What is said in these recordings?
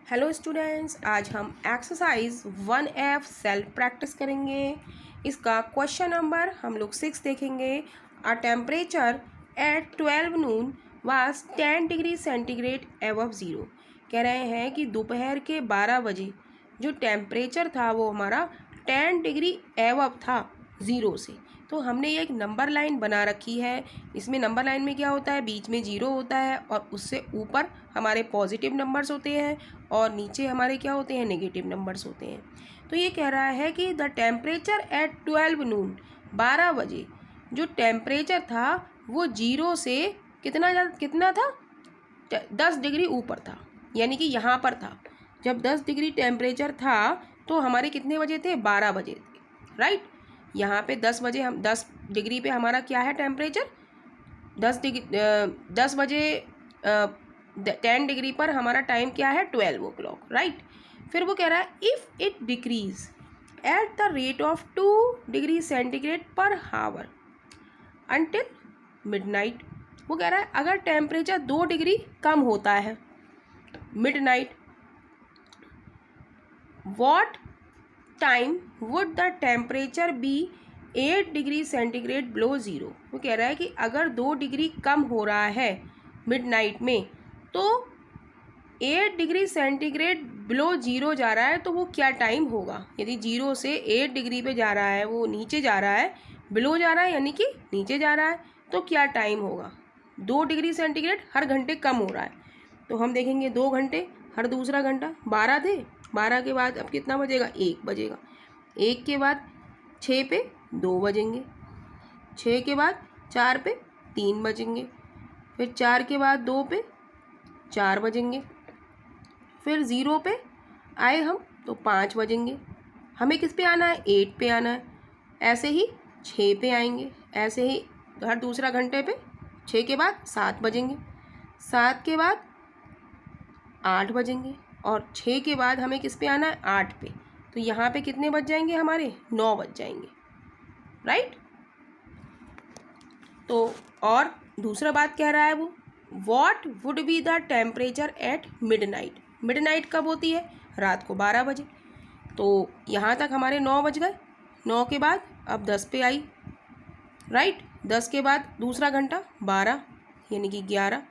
Hello students, आज हम exercise 1F self practice करेंगे। इसका क्वेश्चन नंबर हम लोग 6 देखेंगे। अ temperature at 12 Noon was 10 degree centigrade above zero. कह रहे हैं कि दोपहर के 12 बजे जो टेम्परेचर था वो हमारा 10 डिग्री एबव था ज़ीरो से। तो हमने एक नंबर लाइन बना रखी है। इसमें नंबर लाइन में क्या होता है, बीच में जीरो होता है और उससे ऊपर हमारे पॉजिटिव नंबर्स होते हैं और नीचे हमारे क्या होते हैं, नेगेटिव नंबर्स होते हैं। तो ये कह रहा है कि द टेम्परेचर एट 12 नून, 12 बजे जो टेम्परेचर था वो जीरो से कितना था, 10 डिग्री ऊपर था। यानी कि यहाँ पर था जब 10 डिग्री टेम्परेचर था तो हमारे कितने बजे थे, 12 बजे थे, राइट। यहाँ पे 10 बजे हम 10 डिग्री पे हमारा क्या है टेम्परेचर, 10 बजे 10 डिग्री पर हमारा टाइम क्या है, 12 o'clock, राइट। फिर वो कह रहा है if it decrease at the rate of 2 degree centigrade पर हावर अंटिल मिडनाइट। वो कह रहा है अगर टेम्परेचर 2 डिग्री कम होता है midnight, what time would the temperature be 8 degree centigrade below zero. वो कह रहा है कि अगर 2 डिग्री कम हो रहा है मिडनाइट में तो 8 डिग्री सेंटीग्रेड बिलो ज़ीरो जा रहा है तो वो क्या टाइम होगा। यदि जीरो से 8 डिग्री पे जा रहा है, वो नीचे जा रहा है, बिलो जा रहा है यानी कि नीचे जा रहा है, तो क्या टाइम होगा। 2 डिग्री सेंटीग्रेड हर घंटे कम हो रहा है तो हम देखेंगे 2 घंटे हर दूसरा घंटा। 12 थे, 12 के बाद अब कितना बजेगा, 1 बजेगा। 1 के बाद 6 पे 2 बजेंगे, 6 के बाद 4 पे 3 बजेंगे, फिर 4 के बाद 2 पे 4 बजेंगे, फिर 0 पे आए हम तो 5 बजेंगे। हमें किस पे आना है, 8 पे आना है। ऐसे ही 6 पे आएंगे, ऐसे ही हर दूसरा घंटे पे 6 के बाद 7 बजेंगे, 7 के बाद 8 बजेंगे और 6 के बाद हमें किस पे आना है, 8 पे। तो यहाँ पे कितने बज जाएंगे, हमारे 9 बज जाएंगे, राइट। तो और दूसरा बात कह रहा है वो, what would be the temperature at midnight. Midnight कब होती है, रात को 12 बजे। तो यहाँ तक हमारे 9 बज गए, 9 के बाद अब 10 पे आई, राइट। 10 के बाद दूसरा घंटा 12 यानी कि 11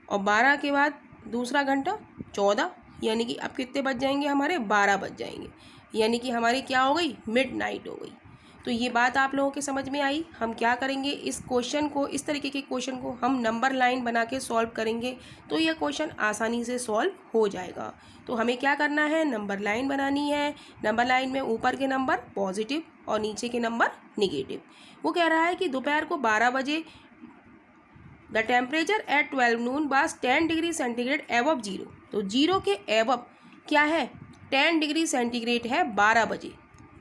और 12 के बाद दूसरा घंटा 14 यानी कि अब कितने बज जाएंगे, हमारे 12 बज जाएंगे। यानी कि हमारी क्या हो गई, मिड नाइट हो गई। तो ये बात आप लोगों के समझ में आई। हम क्या करेंगे, इस क्वेश्चन को, इस तरीके के क्वेश्चन को हम नंबर लाइन बना के सॉल्व करेंगे तो यह क्वेश्चन आसानी से सॉल्व हो जाएगा। तो हमें क्या करना है, नंबर लाइन बनानी है। नंबर लाइन में ऊपर के नंबर पॉजिटिव और नीचे के नंबर निगेटिव। वो कह रहा है कि दोपहर को 12 बजे the temperature at 12 Noon was 10 degree centigrade above zero. तो जीरो के एबव क्या है, 10 डिग्री सेंटीग्रेड है 12 बजे।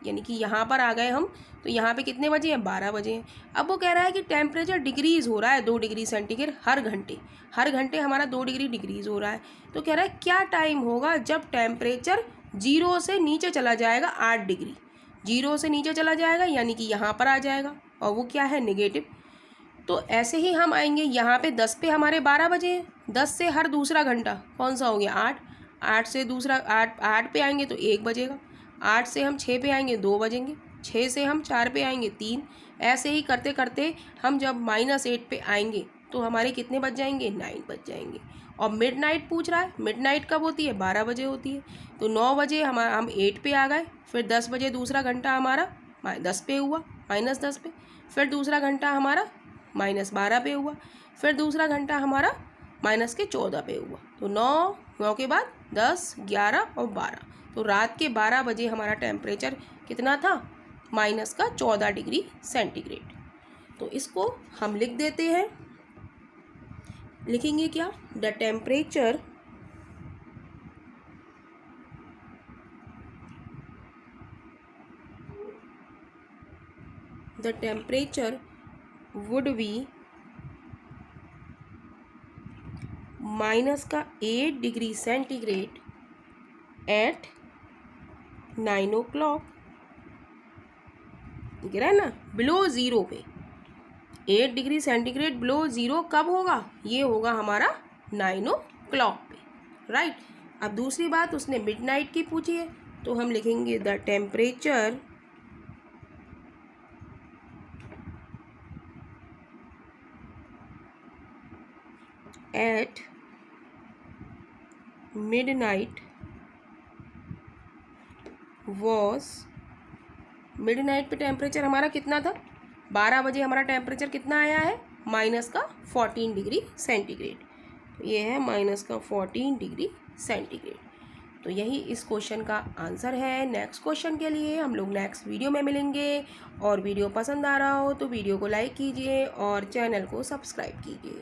यानी कि यहाँ पर आ गए हम, तो यहाँ पे कितने बजे हैं, 12 बजे हैं। अब वो कह रहा है कि टेम्परेचर डिक्रीज़ हो रहा है 2 डिग्री सेंटीग्रेड हर घंटे, हर घंटे हमारा 2 डिग्री डिक्रीज़ हो रहा है। तो कह रहा है क्या टाइम होगा जब टेम्परेचर जीरो से नीचे चला जाएगा, 8 डिग्री जीरो से नीचे चला जाएगा यानी कि यहाँ पर आ जाएगा और वो क्या है, नेगेटिव। तो ऐसे ही हम आएंगे यहाँ पे 10 पे हमारे 12 बजे हैं, 10 से हर दूसरा घंटा कौन सा हो गया, 8, 8 से दूसरा 8 पे आएंगे तो 1 बजेगा, 8 से हम 6 पे आएंगे 2 बजेंगे, 6 से हम 4 पे आएंगे 3। ऐसे ही करते करते हम जब -8 पे आएंगे तो हमारे कितने बज जाएंगे, 9 बज जाएंगे। और मिड नाइट पूछ रहा है, मिड नाइट कब होती है, 12 बजे होती है। तो 9 बजे हम 8 पे आ गए, फिर 10 बजे दूसरा घंटा हमारा 10 पे हुआ, -10 पे, फिर दूसरा घंटा हमारा -12 पे हुआ, फिर दूसरा घंटा हमारा -14 पे हुआ। तो 9 के बाद 10, 11 और 12। तो रात के 12 बजे हमारा टेम्परेचर कितना था, -14 डिग्री सेंटीग्रेड। तो इसको हम लिख देते हैं, लिखेंगे क्या, the temperature would be -8 degree centigrade at 9 o'clock। गिरा है ना, बिलो ज़ीरो पे। 8 डिग्री सेंटीग्रेड बिलो ज़ीरो कब होगा, ये होगा हमारा 9 o'clock पे, राइट। अब दूसरी बात, उसने मिडनाइट की पूछी है, तो हम लिखेंगे the temperature at midnight was, midnight पे टेम्परेचर हमारा कितना था, 12 बजे हमारा टेम्परेचर कितना आया है, -14 डिग्री सेंटीग्रेड। तो ये है -14 डिग्री सेंटीग्रेड। तो यही इस क्वेश्चन का आंसर है। नेक्स्ट क्वेश्चन के लिए हम लोग नेक्स्ट वीडियो में मिलेंगे। और वीडियो पसंद आ रहा हो तो वीडियो को लाइक कीजिए और चैनल को सब्सक्राइब कीजिए।